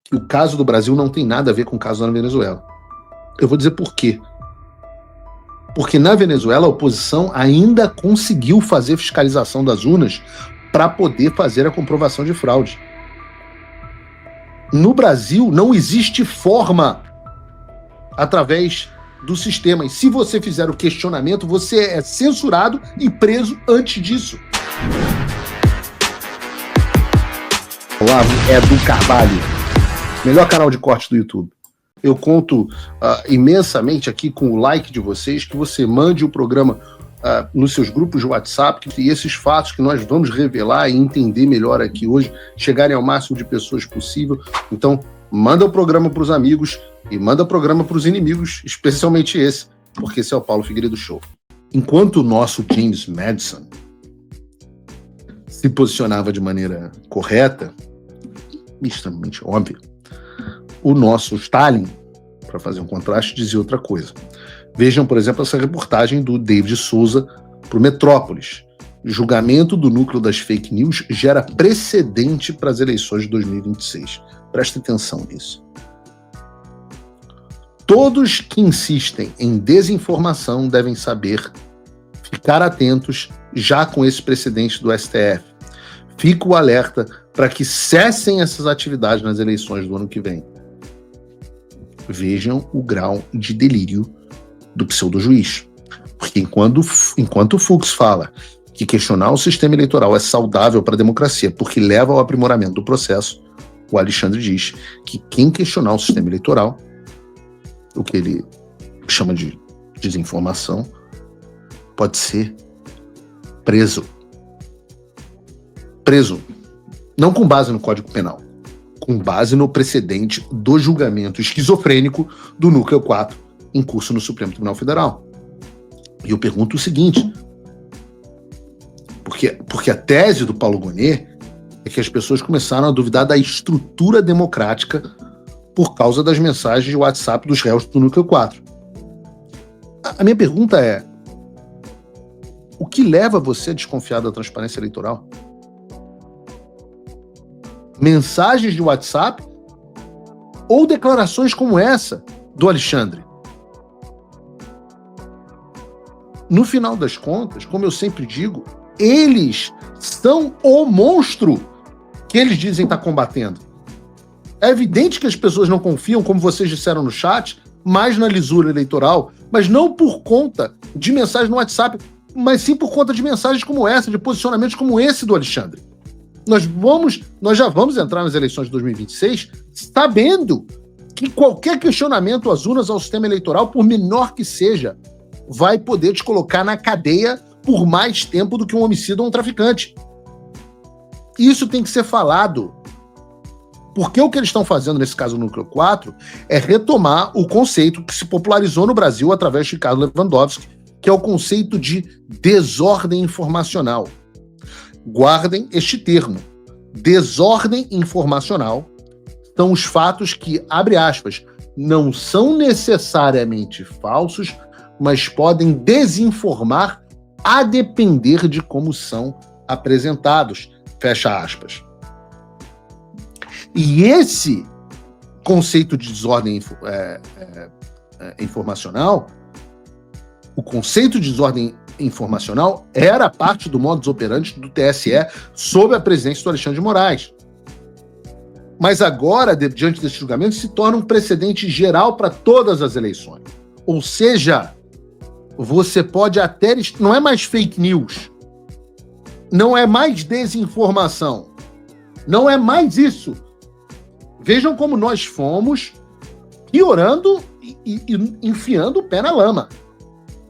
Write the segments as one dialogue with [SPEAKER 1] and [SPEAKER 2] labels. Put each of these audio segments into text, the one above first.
[SPEAKER 1] que o caso do Brasil não tem nada a ver com o caso na Venezuela. Eu vou dizer por quê. Porque na Venezuela a oposição ainda conseguiu fazer fiscalização das urnas para poder fazer a comprovação de fraude. No Brasil não existe forma através do sistema. E se você fizer o questionamento, você é censurado e preso antes disso. Olavo Edu Carvalho, melhor canal de corte do YouTube. Eu conto imensamente aqui com o like de vocês, que você mande o programa nos seus grupos de WhatsApp, e esses fatos que nós vamos revelar e entender melhor aqui hoje, chegarem ao máximo de pessoas possível. Então, manda o programa para os amigos e manda o programa para os inimigos, especialmente esse, porque esse é o Paulo Figueiredo Show. Enquanto o nosso James Madison se posicionava de maneira correta, extremamente óbvia, o nosso Stalin, para fazer um contraste, dizia outra coisa. Vejam, por exemplo, essa reportagem do David Souza para o Metrópolis. Julgamento do núcleo das fake news gera precedente para as eleições de 2026. Presta atenção nisso. Todos que insistem em desinformação devem saber ficar atentos já com esse precedente do STF. Fica o alerta para que cessem essas atividades nas eleições do ano que vem. Vejam o grau de delírio do pseudo-juiz. Porque enquanto o Fux fala que questionar o sistema eleitoral é saudável para a democracia porque leva ao aprimoramento do processo, o Alexandre diz que quem questionar o sistema eleitoral, o que ele chama de desinformação, pode ser preso. Preso. Não com base no Código Penal, com base no precedente do julgamento esquizofrênico do Núcleo 4 em curso no Supremo Tribunal Federal. E eu pergunto o seguinte, porque a tese do Paulo Gonet é que as pessoas começaram a duvidar da estrutura democrática por causa das mensagens de WhatsApp dos réus do Núcleo 4. A minha pergunta é, o que leva você a desconfiar da transparência eleitoral? Mensagens de WhatsApp ou declarações como essa do Alexandre? No final das contas, como eu sempre digo, eles são o monstro que eles dizem estar combatendo. É evidente que as pessoas não confiam, como vocês disseram no chat, mais na lisura eleitoral, mas não por conta de mensagens no WhatsApp, mas sim por conta de mensagens como essa, de posicionamentos como esse do Alexandre. Nós já vamos entrar nas eleições de 2026 sabendo que qualquer questionamento às urnas ao sistema eleitoral, por menor que seja, vai poder te colocar na cadeia por mais tempo do que um homicida ou um traficante. Isso tem que ser falado. Porque o que eles estão fazendo nesse caso do Núcleo 4 é retomar o conceito que se popularizou no Brasil através de Ricardo Lewandowski, que é o conceito de desordem informacional. Guardem este termo. Desordem informacional são os fatos que, abre aspas, não são necessariamente falsos, mas podem desinformar a depender de como são apresentados, fecha aspas. E esse conceito de desordem informacional, o conceito de desordem informacional era parte do modus operandi do TSE sob a presidência do Alexandre de Moraes. Mas agora, diante desse julgamento, se torna um precedente geral para todas as eleições. Ou seja, você pode até... Não é mais fake news. Não é mais desinformação. Não é mais isso. Vejam como nós fomos piorando e enfiando o pé na lama.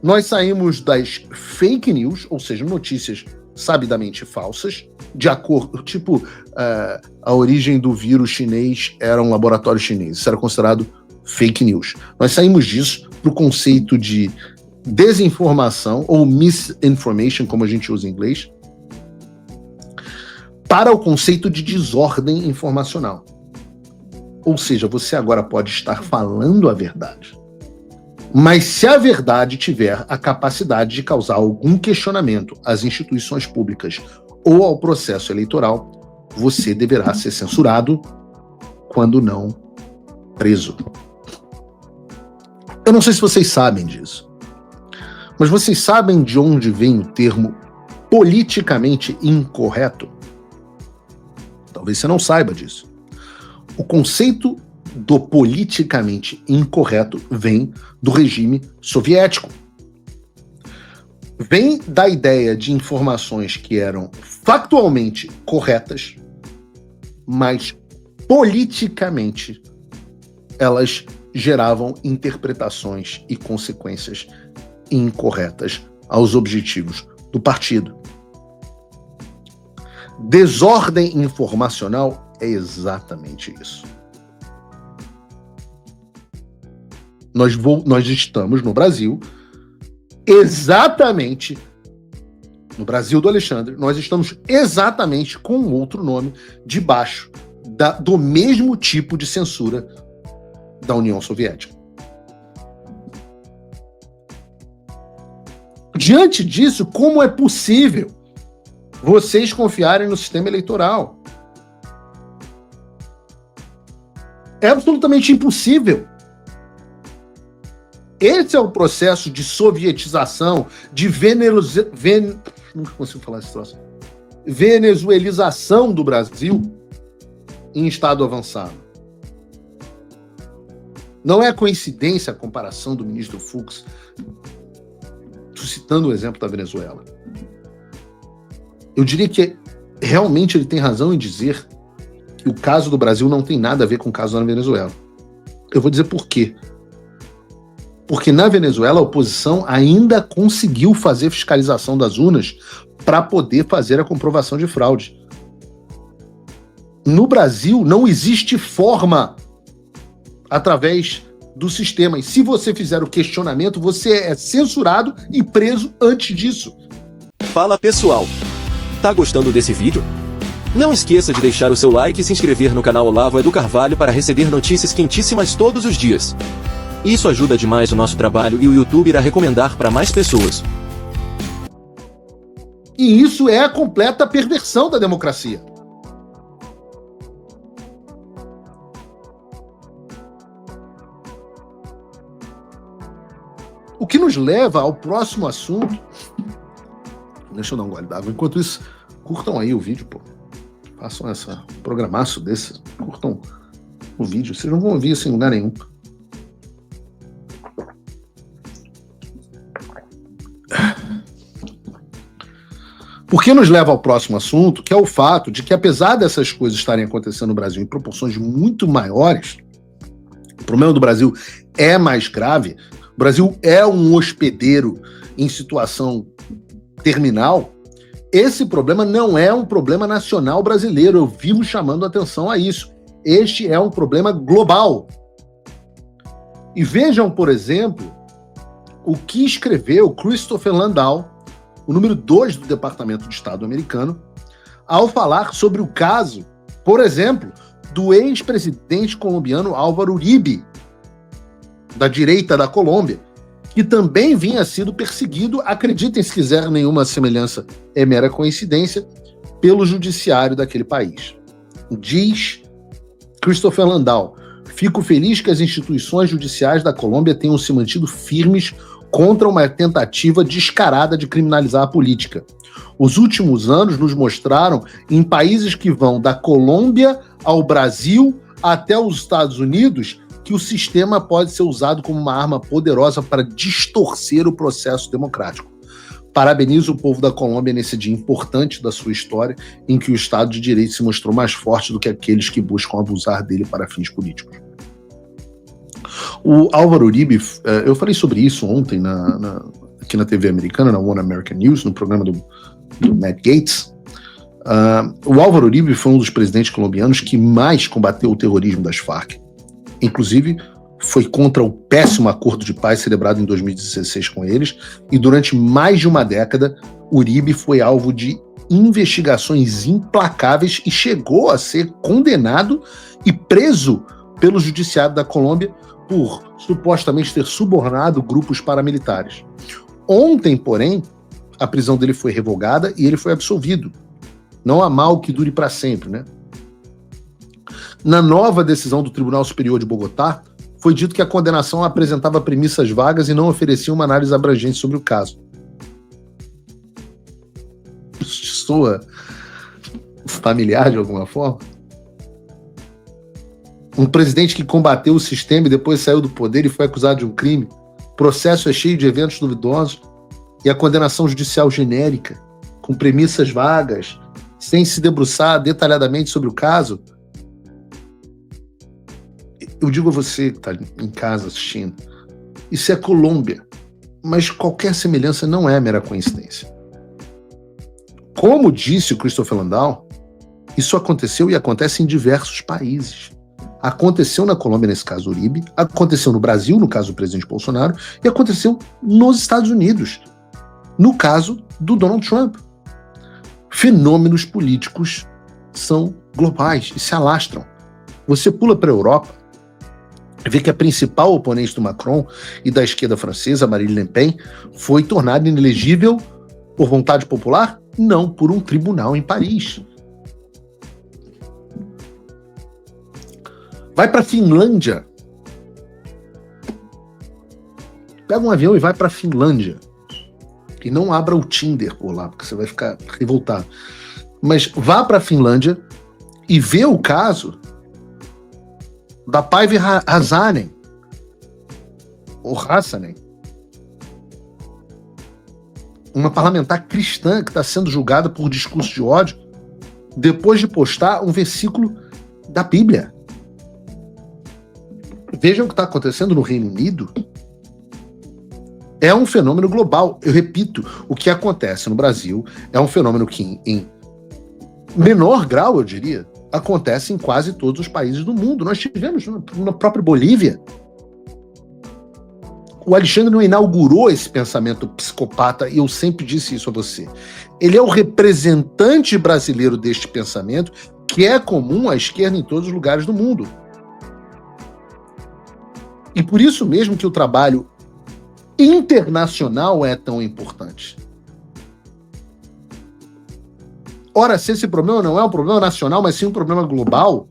[SPEAKER 1] Nós saímos das fake news, ou seja, notícias sabidamente falsas, de acordo, tipo, a origem do vírus chinês era um laboratório chinês. Isso era considerado fake news. Nós saímos disso para o conceito de desinformação, ou misinformation, como a gente usa em inglês, para o conceito de desordem informacional. Ou seja, você agora pode estar falando a verdade. Mas se a verdade tiver a capacidade de causar algum questionamento às instituições públicas ou ao processo eleitoral, você deverá ser censurado quando não preso. Eu não sei se vocês sabem disso, mas vocês sabem de onde vem o termo politicamente incorreto? Talvez você não saiba disso. O conceito do politicamente incorreto vem do regime soviético. Vem da ideia de informações que eram factualmente corretas, mas politicamente elas geravam interpretações e consequências incorretas aos objetivos do partido. Desordem informacional é exatamente isso. Nós estamos no Brasil, exatamente no Brasil do Alexandre, nós estamos exatamente com um outro nome debaixo do mesmo tipo de censura da União Soviética. Diante disso, como é possível vocês confiarem no sistema eleitoral? É absolutamente impossível. Esse é o processo de sovietização, de nunca consigo falar esse troço. Venezuelização do Brasil em estado avançado. Não é coincidência a comparação do ministro Fux, citando o exemplo da Venezuela. Eu diria que realmente ele tem razão em dizer que o caso do Brasil não tem nada a ver com o caso da Venezuela. Eu vou dizer por quê. Porque na Venezuela a oposição ainda conseguiu fazer fiscalização das urnas para poder fazer a comprovação de fraude. No Brasil não existe forma através do sistema. E se você fizer o questionamento, você é censurado e preso antes disso.
[SPEAKER 2] Fala pessoal, tá gostando desse vídeo? Não esqueça de deixar o seu like e se inscrever no canal Olavo Edu Carvalho para receber notícias quentíssimas todos os dias. Isso ajuda demais o nosso trabalho e o YouTube irá recomendar para mais pessoas.
[SPEAKER 1] E isso é a completa perversão da democracia. O que nos leva ao próximo assunto. Deixa eu dar um gole d'água. Enquanto isso, curtam aí o vídeo, pô. Façam essa programaço desse. Curtam o vídeo. Vocês não vão ouvir isso em lugar nenhum. Porque nos leva ao próximo assunto, que é o fato de que, apesar dessas coisas estarem acontecendo no Brasil em proporções muito maiores, o problema do Brasil é mais grave. O Brasil é um hospedeiro em situação terminal. Esse problema não é um problema nacional brasileiro. Eu vivo chamando atenção a isso. Este é um problema global. E vejam, por exemplo, o que escreveu Christopher Landau, o número 2 do Departamento de Estado americano, ao falar sobre o caso, por exemplo, do ex-presidente colombiano Álvaro Uribe, da direita da Colômbia, que também vinha sido perseguido, acreditem se quiser, nenhuma semelhança é mera coincidência, pelo judiciário daquele país. Diz Christopher Landau: fico feliz que as instituições judiciais da Colômbia tenham se mantido firmes contra uma tentativa descarada de criminalizar a política. Os últimos anos nos mostraram, em países que vão da Colômbia ao Brasil até os Estados Unidos, que o sistema pode ser usado como uma arma poderosa para distorcer o processo democrático. Parabenizo o povo da Colômbia nesse dia importante da sua história, em que o Estado de Direito se mostrou mais forte do que aqueles que buscam abusar dele para fins políticos. O Álvaro Uribe, eu falei sobre isso ontem aqui na TV americana, na One American News, no programa do Matt Gaetz. O Álvaro Uribe foi um dos presidentes colombianos que mais combateu o terrorismo das Farc. Inclusive, foi contra o péssimo acordo de paz celebrado em 2016 com eles, e durante mais de uma década, Uribe foi alvo de investigações implacáveis e chegou a ser condenado e preso pelo judiciário da Colômbia por supostamente ter subornado grupos paramilitares. Ontem, porém, a prisão dele foi revogada e ele foi absolvido. Não há mal que dure para sempre, né? Na nova decisão do Tribunal Superior de Bogotá, foi dito que a condenação apresentava premissas vagas e não oferecia uma análise abrangente sobre o caso. Isso te soa familiar de alguma forma? Um presidente que combateu o sistema e depois saiu do poder e foi acusado de um crime. O processo é cheio de eventos duvidosos e a condenação judicial genérica, com premissas vagas, sem se debruçar detalhadamente sobre o caso. Eu digo a você que está em casa assistindo, isso é Colômbia, mas qualquer semelhança não é mera coincidência. Como disse o Christopher Landau, isso aconteceu e acontece em diversos países. Aconteceu na Colômbia, nesse caso Uribe, aconteceu no Brasil, no caso do presidente Bolsonaro, e aconteceu nos Estados Unidos, no caso do Donald Trump. Fenômenos políticos são globais e se alastram. Você pula para a Europa, vê que a principal oponente do Macron e da esquerda francesa, Marine Le Pen, foi tornada inelegível por vontade popular? Não, por um tribunal em Paris. Vai para a Finlândia. Pega um avião e vai para a Finlândia. E não abra o Tinder por lá, porque você vai ficar revoltado. Mas vá para a Finlândia e vê o caso da Päivi Räsänen, ou Räsänen, uma parlamentar cristã que está sendo julgada por discurso de ódio depois de postar um versículo da Bíblia. Vejam o que está acontecendo no Reino Unido. É um fenômeno global. Eu repito, o que acontece no Brasil é um fenômeno que, em menor grau, eu diria, acontece em quase todos os países do mundo. Nós tivemos na própria Bolívia. O Alexandre não inaugurou esse pensamento psicopata, e eu sempre disse isso a você. Ele é o representante brasileiro deste pensamento, que é comum à esquerda em todos os lugares do mundo. E por isso mesmo que o trabalho internacional é tão importante. Ora, se esse problema não é um problema nacional, mas sim um problema global,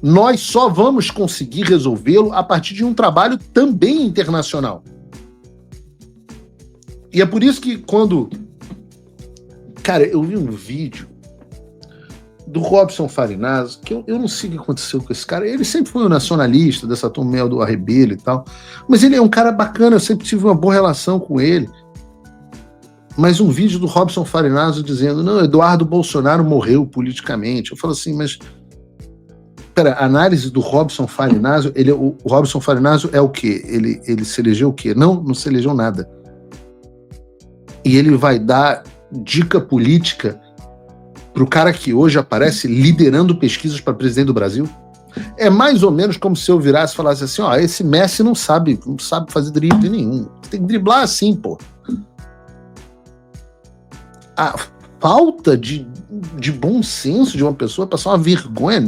[SPEAKER 1] nós só vamos conseguir resolvê-lo a partir de um trabalho também internacional. E é por isso que quando... Cara, eu vi um vídeo do Robson Farinazzo, que eu não sei o que aconteceu com esse cara. Ele sempre foi um nacionalista, dessa turma do Arrebelo e tal, mas ele é um cara bacana, eu sempre tive uma boa relação com ele. Mas um vídeo do Robson Farinazzo dizendo, não, Eduardo Bolsonaro morreu politicamente. Eu falo assim, mas... Pera, a análise do Robson Farinazzo, o Robson Farinazzo é o quê? Ele se elegeu o quê? Não se elegeu nada. E ele vai dar dica política pro cara que hoje aparece liderando pesquisas para presidente do Brasil? É mais ou menos como se eu virasse e falasse assim, ó, esse Messi não sabe fazer drible nenhum. Você tem que driblar assim, pô. A falta de bom senso de uma pessoa passar uma vergonha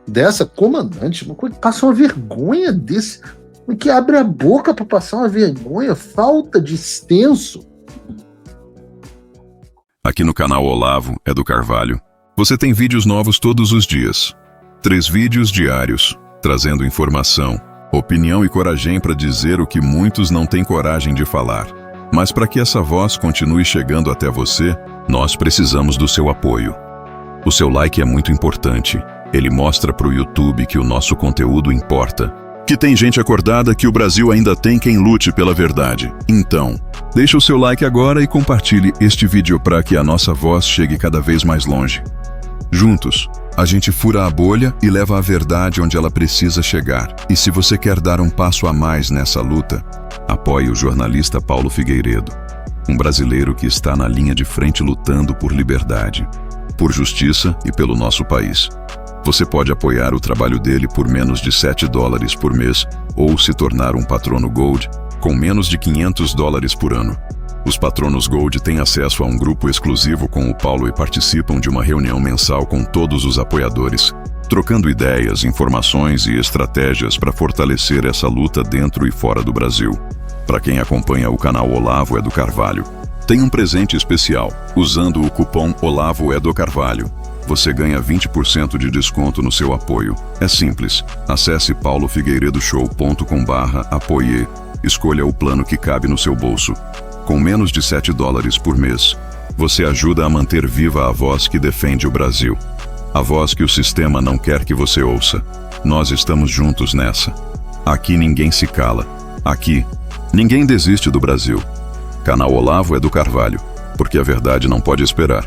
[SPEAKER 1] dessa comandante, uma coisa que passa uma vergonha desse, que abre a boca para passar uma vergonha, falta de senso.
[SPEAKER 3] Aqui no canal Olavo é do Carvalho. Você tem vídeos novos todos os dias. 3 vídeos diários, trazendo informação, opinião e coragem para dizer o que muitos não têm coragem de falar. Mas para que essa voz continue chegando até você, nós precisamos do seu apoio. O seu like é muito importante. Ele mostra para o YouTube que o nosso conteúdo importa. Que tem gente acordada, que o Brasil ainda tem quem lute pela verdade. Então, deixa o seu like agora e compartilhe este vídeo para que a nossa voz chegue cada vez mais longe. Juntos, a gente fura a bolha e leva a verdade onde ela precisa chegar. E se você quer dar um passo a mais nessa luta, apoie o jornalista Paulo Figueiredo, um brasileiro que está na linha de frente lutando por liberdade, por justiça e pelo nosso país. Você pode apoiar o trabalho dele por menos de $7 por mês ou se tornar um patrono Gold com menos de $500 por ano. Os patronos Gold têm acesso a um grupo exclusivo com o Paulo e participam de uma reunião mensal com todos os apoiadores, trocando ideias, informações e estratégias para fortalecer essa luta dentro e fora do Brasil. Para quem acompanha o canal Olavo é do Carvalho, tem um presente especial usando o cupom Olavo é do Carvalho. você ganha 20% de desconto no seu apoio. É simples. Acesse paulofigueiredoshow.com/apoie. Escolha o plano que cabe no seu bolso. Com menos de $7 por mês, você ajuda a manter viva a voz que defende o Brasil. A voz que o sistema não quer que você ouça. Nós estamos juntos nessa. Aqui ninguém se cala. Aqui, ninguém desiste do Brasil. Canal Olavo é do Carvalho, porque a verdade não pode esperar.